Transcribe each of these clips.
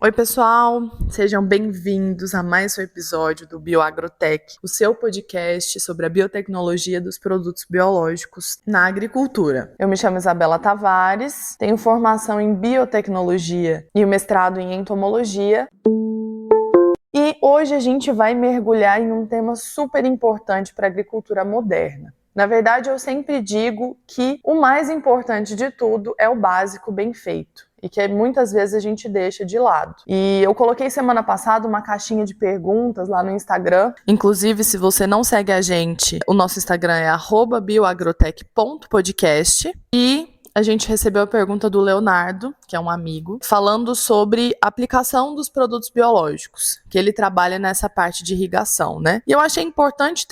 Oi, pessoal! Sejam bem-vindos a mais um episódio do BioAgrotech, o seu podcast sobre a biotecnologia dos produtos biológicos na agricultura. Eu me chamo Isabela Tavares, tenho formação em biotecnologia e o mestrado em entomologia. E hoje a gente vai mergulhar em um tema super importante para a agricultura moderna. Na verdade, eu sempre digo que o mais importante de tudo é o básico bem feito e que muitas vezes a gente deixa de lado. E eu coloquei semana passada uma caixinha de perguntas lá no Instagram. Inclusive, se você não segue a gente, o nosso Instagram é @bioagrotech.podcast e a gente recebeu a pergunta do Leonardo, que é um amigo, falando sobre a aplicação dos produtos biológicos, que ele trabalha nessa parte de irrigação, né? E eu achei importante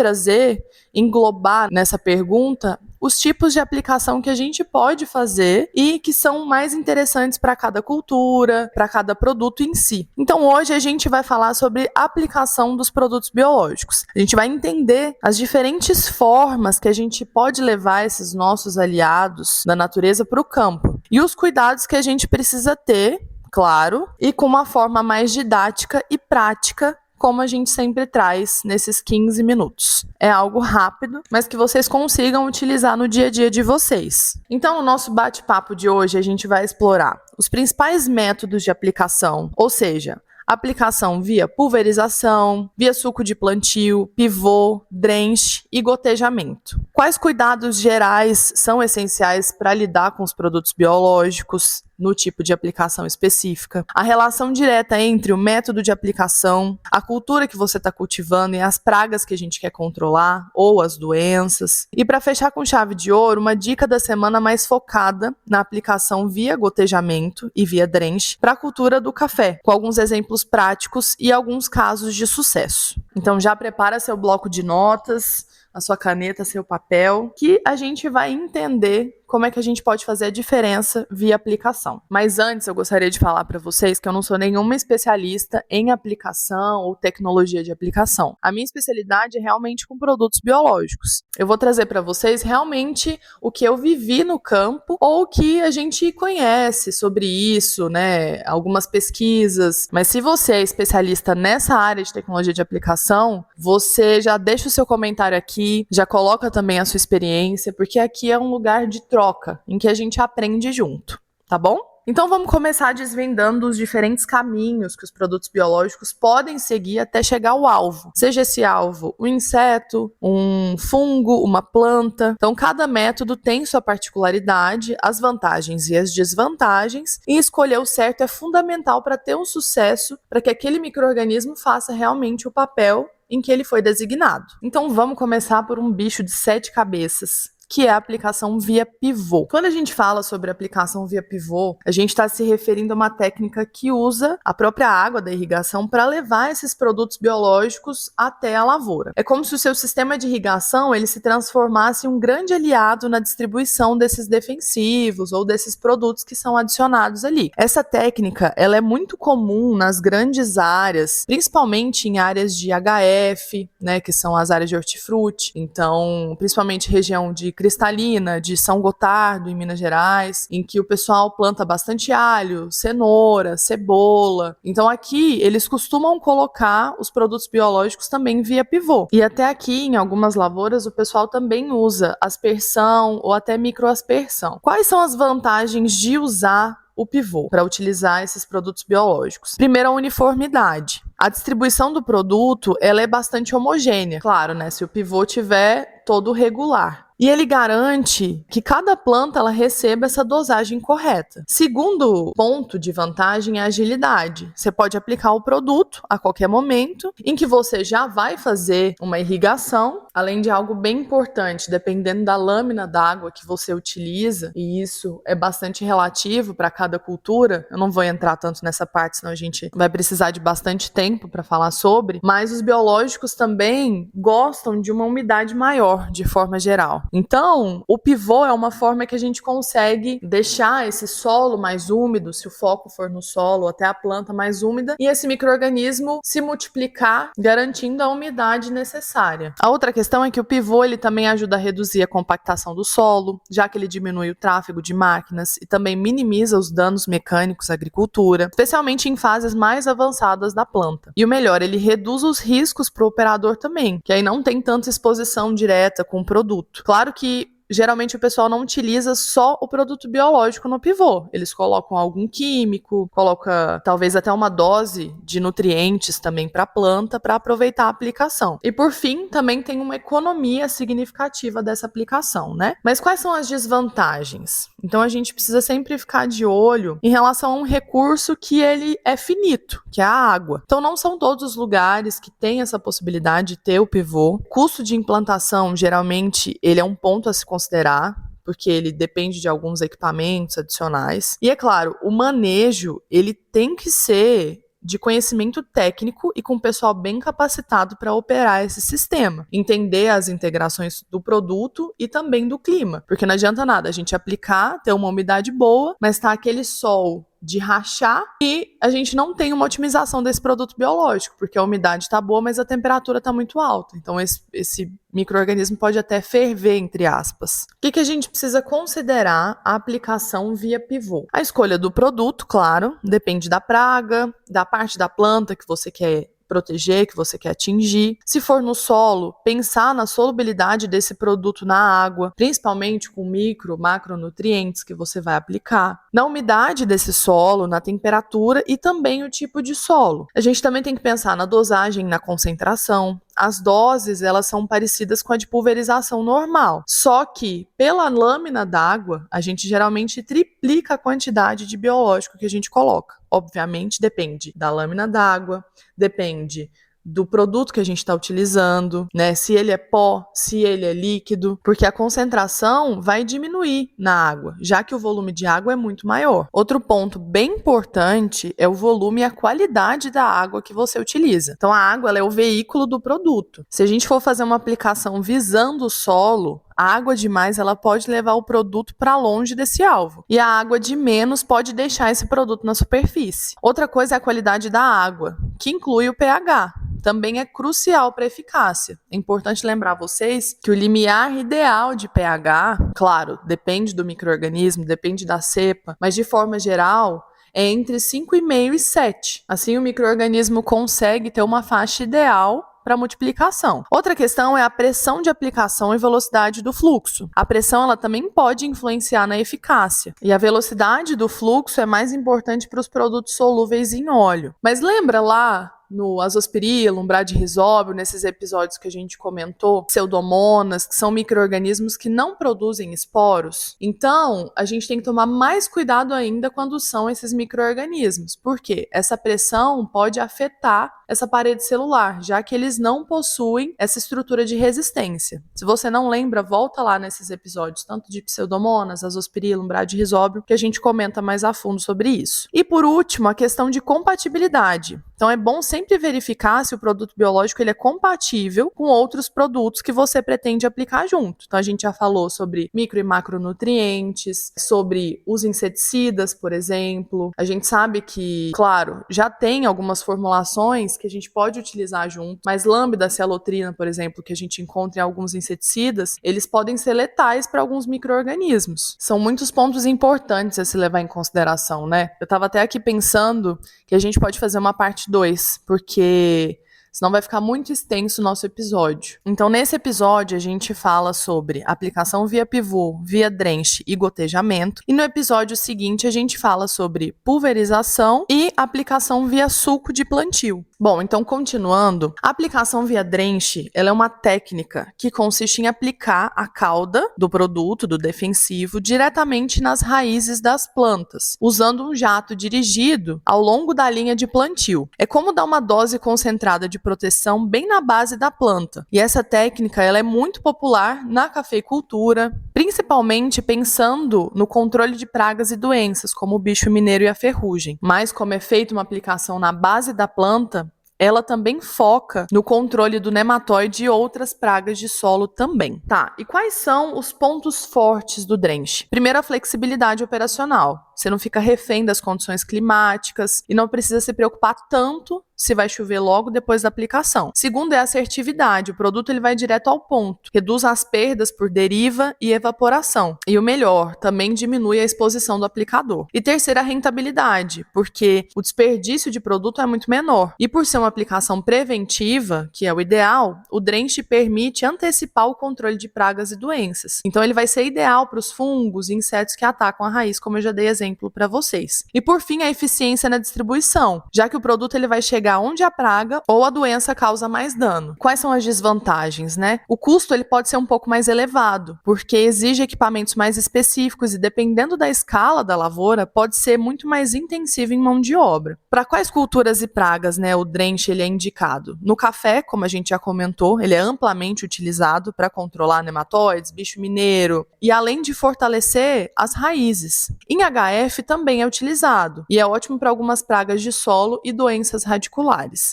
englobar nessa pergunta os tipos de aplicação que a gente pode fazer e que são mais interessantes para cada cultura, para cada produto em si. Então hoje a gente vai falar sobre a aplicação dos produtos biológicos. A gente vai entender as diferentes formas que a gente pode levar esses nossos aliados da natureza para o campo e os cuidados que a gente precisa ter, claro, e com uma forma mais didática e prática, como a gente sempre traz nesses 15 minutos. É algo rápido, mas que vocês consigam utilizar no dia a dia de vocês. Então, no nosso bate-papo de hoje, a gente vai explorar os principais métodos de aplicação, ou seja, aplicação via pulverização, via suco de plantio, pivô, drenche e gotejamento. Quais cuidados gerais são essenciais para lidar com os produtos biológicos no tipo de aplicação específica? A relação direta entre o método de aplicação, a cultura que você está cultivando e as pragas que a gente quer controlar ou as doenças. E para fechar com chave de ouro, uma dica da semana mais focada na aplicação via gotejamento e via drenche para a cultura do café, com alguns exemplos práticos e alguns casos de sucesso. Então já prepara seu bloco de notas, a sua caneta, seu papel, que a gente vai entender como é que a gente pode fazer a diferença via aplicação. Mas antes eu gostaria de falar para vocês que eu não sou nenhuma especialista em aplicação ou tecnologia de aplicação. A minha especialidade é realmente com produtos biológicos. Eu vou trazer para vocês realmente o que eu vivi no campo ou o que a gente conhece sobre isso, né? Algumas pesquisas. Mas se você é especialista nessa área de tecnologia de aplicação, você já deixa o seu comentário aqui, já coloca também a sua experiência, porque aqui é um lugar de troca, em que a gente aprende junto, tá bom? Então vamos começar desvendando os diferentes caminhos que os produtos biológicos podem seguir até chegar ao alvo. Seja esse alvo um inseto, um fungo, uma planta. Então cada método tem sua particularidade, as vantagens e as desvantagens, e escolher o certo é fundamental para ter um sucesso, para que aquele micro-organismo faça realmente o papel em que ele foi designado. Então vamos começar por um bicho de 7 cabeças, que é a aplicação via pivô. Quando a gente fala sobre aplicação via pivô, a gente está se referindo a uma técnica que usa a própria água da irrigação para levar esses produtos biológicos até a lavoura. É como se o seu sistema de irrigação ele se transformasse em um grande aliado na distribuição desses defensivos ou desses produtos que são adicionados ali. Essa técnica ela é muito comum nas grandes áreas, principalmente em áreas de HF, né, que são as áreas de hortifruti. Então, principalmente região de Cristalina, de São Gotardo, em Minas Gerais, em que o pessoal planta bastante alho, cenoura, cebola. Então aqui eles costumam colocar os produtos biológicos também via pivô. E até aqui, em algumas lavouras, o pessoal também usa aspersão ou até microaspersão. Quais são as vantagens de usar o pivô para utilizar esses produtos biológicos? Primeiro, a uniformidade. A distribuição do produto ela é bastante homogênea. Claro, né? Se o pivô tiver todo regular. E ele garante que cada planta ela receba essa dosagem correta. Segundo ponto de vantagem é a agilidade. Você pode aplicar o produto a qualquer momento, em que você já vai fazer uma irrigação, além de algo bem importante, dependendo da lâmina d'água que você utiliza, e isso é bastante relativo para cada cultura. Eu não vou entrar tanto nessa parte, senão a gente vai precisar de bastante tempo para falar sobre, mas os biológicos também gostam de uma umidade maior, de forma geral. Então, o pivô é uma forma que a gente consegue deixar esse solo mais úmido, se o foco for no solo, até a planta mais úmida, e esse micro-organismo se multiplicar, garantindo a umidade necessária. A outra questão é que o pivô ele também ajuda a reduzir a compactação do solo, já que ele diminui o tráfego de máquinas e também minimiza os danos mecânicos à agricultura, especialmente em fases mais avançadas da planta. E o melhor, ele reduz os riscos para o operador também, que aí não tem tanta exposição direta com o produto. Claro que geralmente o pessoal não utiliza só o produto biológico no pivô. Eles colocam algum químico, coloca talvez até uma dose de nutrientes também para a planta para aproveitar a aplicação. E por fim, também tem uma economia significativa dessa aplicação, né? Mas quais são as desvantagens? Então a gente precisa sempre ficar de olho em relação a um recurso que ele é finito, que é a água. Então não são todos os lugares que têm essa possibilidade de ter o pivô. O custo de implantação, geralmente, ele é um ponto a se considerar, porque ele depende de alguns equipamentos adicionais. E é claro, o manejo, ele tem que ser de conhecimento técnico e com o pessoal bem capacitado para operar esse sistema. Entender as integrações do produto e também do clima, porque não adianta nada a gente aplicar, ter uma umidade boa, mas tá aquele sol de rachar e a gente não tem uma otimização desse produto biológico, porque a umidade está boa, mas a temperatura está muito alta. Então esse micro-organismo pode até ferver, entre aspas. O que a gente precisa considerar a aplicação via pivô? A escolha do produto, claro, depende da praga, da parte da planta que você quer proteger, que você quer atingir. Se for no solo, pensar na solubilidade desse produto na água, principalmente com micro, macronutrientes que você vai aplicar. Na umidade desse solo, na temperatura e também o tipo de solo. A gente também tem que pensar na dosagem, na concentração. As doses, elas são parecidas com a de pulverização normal. Só que, pela lâmina d'água, a gente geralmente triplica a quantidade de biológico que a gente coloca. Obviamente, depende da lâmina d'água, depende do produto que a gente está utilizando, né? Se ele é pó, se ele é líquido, porque a concentração vai diminuir na água, já que o volume de água é muito maior. Outro ponto bem importante é o volume e a qualidade da água que você utiliza. Então, a água ela é o veículo do produto. Se a gente for fazer uma aplicação visando o solo, a água demais ela pode levar o produto para longe desse alvo. E a água de menos pode deixar esse produto na superfície. Outra coisa é a qualidade da água, que inclui o pH. Também é crucial para a eficácia. É importante lembrar vocês que o limiar ideal de pH, claro, depende do micro-organismo, depende da cepa, mas de forma geral é entre 5,5 e 7. Assim o micro-organismo consegue ter uma faixa ideal para multiplicação. Outra questão é a pressão de aplicação e velocidade do fluxo. A pressão ela também pode influenciar na eficácia. E a velocidade do fluxo é mais importante para os produtos solúveis em óleo. Mas lembra lá no azospirilo, bradyrhizóbio, nesses episódios que a gente comentou, pseudomonas, que são micro-organismos que não produzem esporos. Então, a gente tem que tomar mais cuidado ainda quando são esses micro-organismos, porque essa pressão pode afetar essa parede celular, já que eles não possuem essa estrutura de resistência. Se você não lembra, volta lá nesses episódios, tanto de pseudomonas, azospirilo, bradyrhizóbio, que a gente comenta mais a fundo sobre isso. E por último, a questão de compatibilidade. Então é bom sempre verificar se o produto biológico ele é compatível com outros produtos que você pretende aplicar junto. Então a gente já falou sobre micro e macronutrientes, sobre os inseticidas, por exemplo. A gente sabe que, claro, já tem algumas formulações que a gente pode utilizar junto, mas lambda, cialotrina, por exemplo, que a gente encontra em alguns inseticidas, eles podem ser letais para alguns micro-organismos. São muitos pontos importantes a se levar em consideração, né? Eu estava até aqui pensando que a gente pode fazer uma parte 2, porque senão vai ficar muito extenso o nosso episódio. Então, nesse episódio, a gente fala sobre aplicação via pivô, via drenche e gotejamento. E no episódio seguinte, a gente fala sobre pulverização e aplicação via suco de plantio. Bom, então continuando, a aplicação via drenche, ela é uma técnica que consiste em aplicar a cauda do produto, do defensivo, diretamente nas raízes das plantas, usando um jato dirigido ao longo da linha de plantio. É como dar uma dose concentrada de proteção bem na base da planta. E essa técnica, ela é muito popular na cafeicultura, principalmente pensando no controle de pragas e doenças, como o bicho mineiro e a ferrugem. Mas como é feita uma aplicação na base da planta, ela também foca no controle do nematóide e outras pragas de solo também. Tá, e quais são os pontos fortes do Drench? Primeiro, a flexibilidade operacional. Você não fica refém das condições climáticas e não precisa se preocupar tanto se vai chover logo depois da aplicação. Segundo é a assertividade. O produto ele vai direto ao ponto, reduz as perdas por deriva e evaporação. E o melhor, também diminui a exposição do aplicador. E terceiro, a rentabilidade, porque o desperdício de produto é muito menor. E por ser uma aplicação preventiva, que é o ideal, o Drench permite antecipar o controle de pragas e doenças. Então ele vai ser ideal para os fungos e insetos que atacam a raiz, como eu já dei exemplo para vocês. E por fim, a eficiência na distribuição, já que o produto ele vai chegar onde a praga ou a doença causa mais dano. Quais são as desvantagens, né? O custo ele pode ser um pouco mais elevado, porque exige equipamentos mais específicos e dependendo da escala da lavoura, pode ser muito mais intensivo em mão de obra. Para quais culturas e pragas, né, o Drench ele é indicado? No café, como a gente já comentou, ele é amplamente utilizado para controlar nematóides, bicho mineiro e além de fortalecer as raízes. Em HF também é utilizado e é ótimo para algumas pragas de solo e doenças radiculares.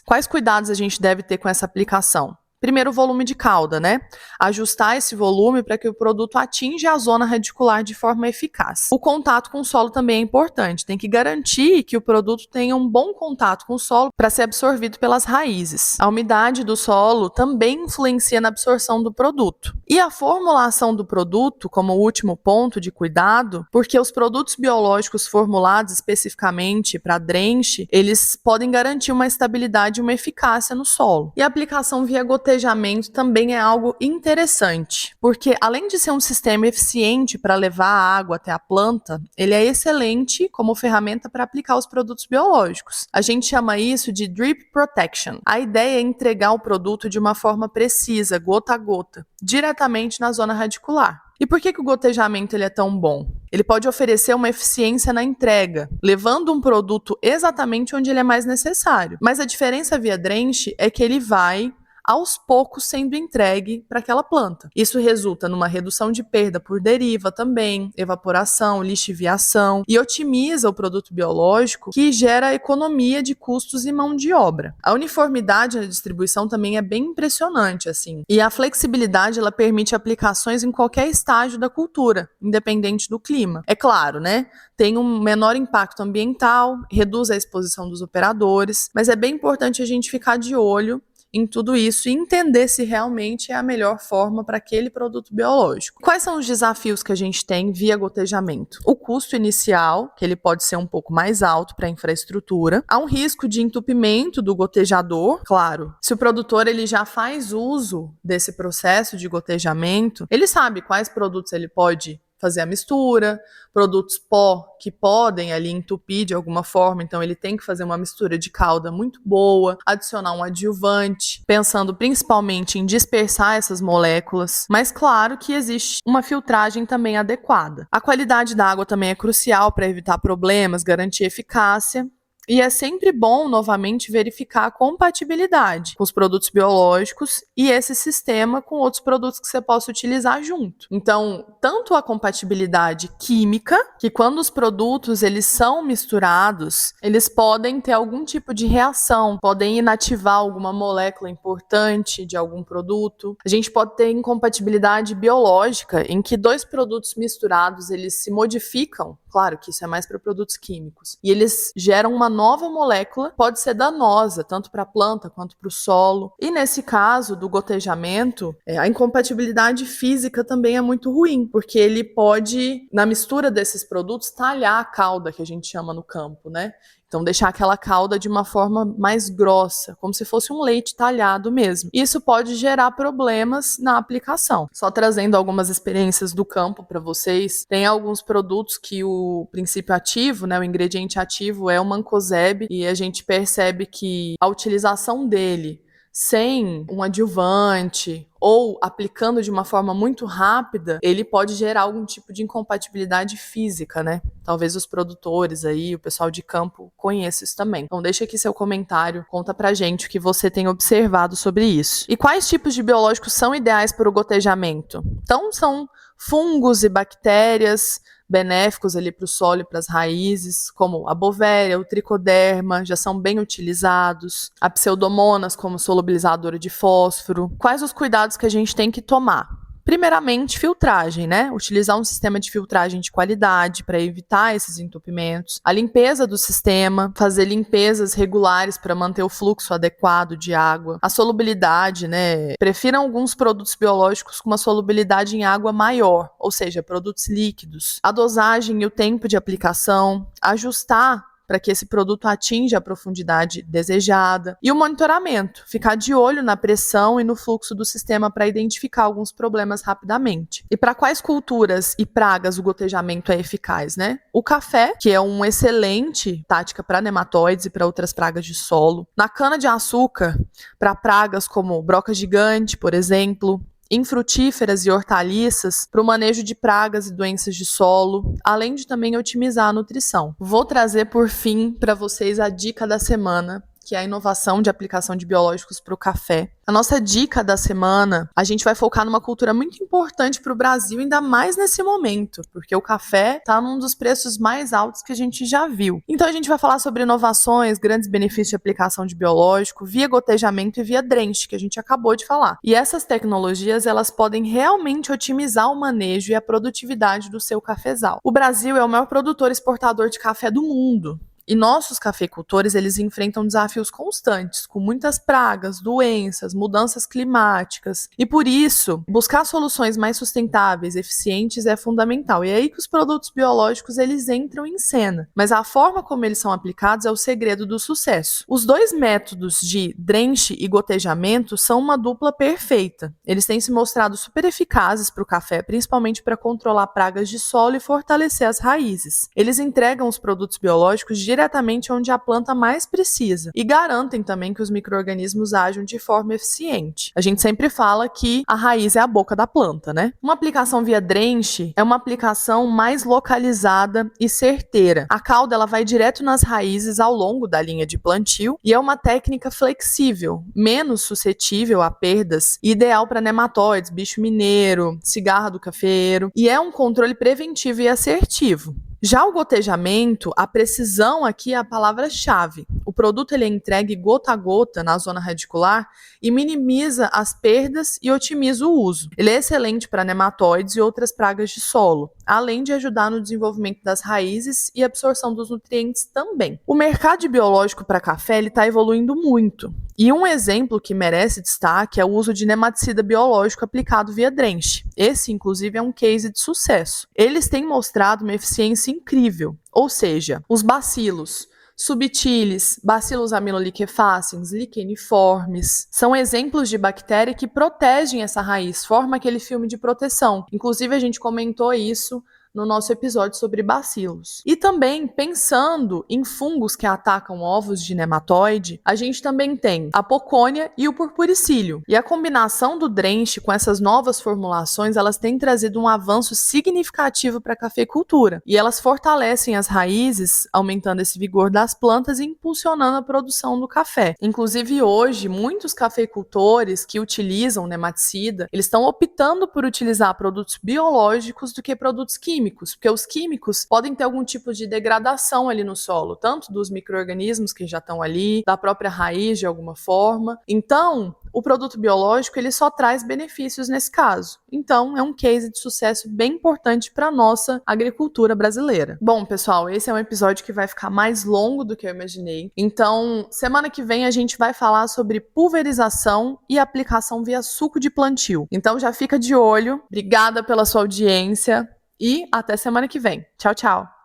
Quais cuidados a gente deve ter com essa aplicação? Primeiro, o volume de cauda, né? Ajustar esse volume para que o produto atinja a zona radicular de forma eficaz. O contato com o solo também é importante. Tem que garantir que o produto tenha um bom contato com o solo para ser absorvido pelas raízes. A umidade do solo também influencia na absorção do produto. E a formulação do produto, como último ponto de cuidado, porque os produtos biológicos formulados especificamente para Drench, eles podem garantir uma estabilidade e uma eficácia no solo. E a aplicação via gotejamento também é algo interessante, porque além de ser um sistema eficiente para levar a água até a planta, ele é excelente como ferramenta para aplicar os produtos biológicos. A gente chama isso de drip protection. A ideia é entregar o produto de uma forma precisa, gota a gota, diretamente na zona radicular. E por que o gotejamento ele é tão bom? Ele pode oferecer uma eficiência na entrega, levando um produto exatamente onde ele é mais necessário. Mas a diferença via Drench é que ele vai aos poucos sendo entregue para aquela planta. Isso resulta numa redução de perda por deriva também, evaporação, lixiviação e otimiza o produto biológico que gera economia de custos e mão de obra. A uniformidade na distribuição também é bem impressionante, assim. E a flexibilidade, ela permite aplicações em qualquer estágio da cultura, independente do clima. É claro, né? Tem um menor impacto ambiental, reduz a exposição dos operadores, mas é bem importante a gente ficar de olho em tudo isso e entender se realmente é a melhor forma para aquele produto biológico. Quais são os desafios que a gente tem via gotejamento? O custo inicial, que ele pode ser um pouco mais alto para a infraestrutura. Há um risco de entupimento do gotejador, claro. Se o produtor ele já faz uso desse processo de gotejamento, ele sabe quais produtos ele pode fazer a mistura, produtos pó que podem ali entupir de alguma forma, então ele tem que fazer uma mistura de calda muito boa, adicionar um adjuvante, pensando principalmente em dispersar essas moléculas, mas claro que existe uma filtragem também adequada. A qualidade da água também é crucial para evitar problemas, garantir eficácia. E é sempre bom, novamente, verificar a compatibilidade com os produtos biológicos e esse sistema com outros produtos que você possa utilizar junto. Então, tanto a compatibilidade química, que quando os produtos eles são misturados, eles podem ter algum tipo de reação, podem inativar alguma molécula importante de algum produto. A gente pode ter incompatibilidade biológica, em que dois produtos misturados, eles se modificam. Claro que isso é mais para produtos químicos. E eles geram uma nova molécula, pode ser danosa, tanto para a planta quanto para o solo. E nesse caso do gotejamento, a incompatibilidade física também é muito ruim, porque ele pode, na mistura desses produtos, talhar a cauda, que a gente chama no campo, né? Então, deixar aquela calda de uma forma mais grossa, como se fosse um leite talhado mesmo. Isso pode gerar problemas na aplicação. Só trazendo algumas experiências do campo para vocês, tem alguns produtos que o princípio ativo, né, o ingrediente ativo é o mancozeb, e a gente percebe que a utilização dele sem um adjuvante ou aplicando de uma forma muito rápida, ele pode gerar algum tipo de incompatibilidade física, né? Talvez os produtores aí, o pessoal de campo conheça isso também. Então deixa aqui seu comentário, conta pra gente o que você tem observado sobre isso. E quais tipos de biológicos são ideais para o gotejamento? Então são fungos e bactérias, benéficos ali para o solo e para as raízes, como a bovéria, o tricoderma, já são bem utilizados, a pseudomonas como solubilizadora de fósforo. Quais os cuidados que a gente tem que tomar? Primeiramente, filtragem, né? Utilizar um sistema de filtragem de qualidade para evitar esses entupimentos. A limpeza do sistema, fazer limpezas regulares para manter o fluxo adequado de água. A solubilidade, né? Prefiram alguns produtos biológicos com uma solubilidade em água maior, ou seja, produtos líquidos. A dosagem e o tempo de aplicação. Ajustar para que esse produto atinja a profundidade desejada. E o monitoramento, ficar de olho na pressão e no fluxo do sistema para identificar alguns problemas rapidamente. E para quais culturas e pragas o gotejamento é eficaz, né? O café, que é uma excelente tática para nematóides e para outras pragas de solo. Na cana-de-açúcar, para pragas como broca gigante, por exemplo, em frutíferas e hortaliças para o manejo de pragas e doenças de solo, além de também otimizar a nutrição. Vou trazer por fim para vocês a dica da semana, que é a inovação de aplicação de biológicos para o café. A nossa dica da semana, a gente vai focar numa cultura muito importante para o Brasil, ainda mais nesse momento, porque o café está num dos preços mais altos que a gente já viu. Então a gente vai falar sobre inovações, grandes benefícios de aplicação de biológico, via gotejamento e via drenche, que a gente acabou de falar. E essas tecnologias, elas podem realmente otimizar o manejo e a produtividade do seu cafezal. O Brasil é o maior produtor e exportador de café do mundo. E nossos cafeicultores, eles enfrentam desafios constantes, com muitas pragas, doenças, mudanças climáticas. E por isso, buscar soluções mais sustentáveis, eficientes é fundamental. E é aí que os produtos biológicos, eles entram em cena. Mas a forma como eles são aplicados é o segredo do sucesso. Os dois métodos de drenche e gotejamento são uma dupla perfeita. Eles têm se mostrado super eficazes para o café, principalmente para controlar pragas de solo e fortalecer as raízes. Eles entregam os produtos biológicos diretamente onde a planta mais precisa e garantem também que os micro-organismos ajam de forma eficiente. A gente sempre fala que a raiz é a boca da planta, né? Uma aplicação via drenche é uma aplicação mais localizada e certeira. A cauda, ela vai direto nas raízes ao longo da linha de plantio e é uma técnica flexível, menos suscetível a perdas, ideal para nematóides, bicho mineiro, cigarra do cafeeiro, e é um controle preventivo e assertivo. Já o gotejamento, a precisão aqui é a palavra-chave. O produto ele é entregue gota a gota na zona radicular e minimiza as perdas e otimiza o uso. Ele é excelente para nematóides e outras pragas de solo, além de ajudar no desenvolvimento das raízes e absorção dos nutrientes também. O mercado de biológico para café está evoluindo muito. E um exemplo que merece destaque é o uso de nematicida biológico aplicado via drenche. Esse, inclusive, é um case de sucesso. Eles têm mostrado uma eficiência incrível, ou seja, os bacilos subtilis, Bacillus amyloliquefaciens, licheniformes, são exemplos de bactéria que protegem essa raiz, forma aquele filme de proteção. Inclusive, a gente comentou isso no nosso episódio sobre bacilos. E também, pensando em fungos que atacam ovos de nematóide, a gente também tem a pocônia e o purpuricílio. E a combinação do drenche com essas novas formulações, elas têm trazido um avanço significativo para a cafeicultura. E elas fortalecem as raízes, aumentando esse vigor das plantas e impulsionando a produção do café. Inclusive, hoje, muitos cafeicultores que utilizam nematicida, eles estão optando por utilizar produtos biológicos do que produtos químicos, porque os químicos podem ter algum tipo de degradação ali no solo, tanto dos micro-organismos que já estão ali, da própria raiz de alguma forma. Então, o produto biológico ele só traz benefícios nesse caso. Então, é um case de sucesso bem importante para a nossa agricultura brasileira. Bom, pessoal, esse é um episódio que vai ficar mais longo do que eu imaginei. Então, semana que vem a gente vai falar sobre pulverização e aplicação via suco de plantio. Então, já fica de olho. Obrigada pela sua audiência. E até semana que vem. Tchau, tchau!